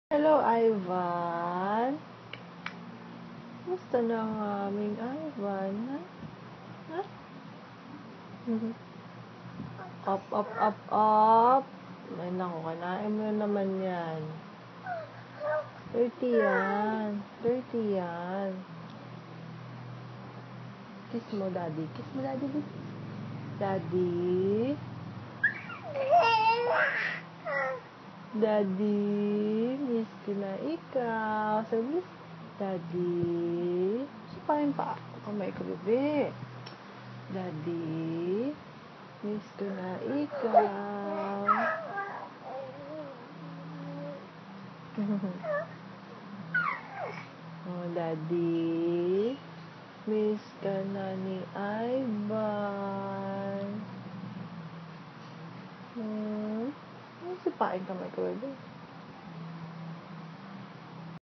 Hello, Ivan. Gusto na ang aming Ivan, ha? Ha? Up, up, up, up. Ay, naku, kanain mo naman yan. Dirty yan. Dirty yan. Kiss mo, daddy. Kiss mo, daddy. Daddy. Daddy, miss ko na ikaw. Sabi, Daddy. Sapain pa. Kamay ko, bebe. Daddy, miss ko na ikaw. Oh, Daddy, miss ka na ni Ivan. Sapain kamay ko, bebe.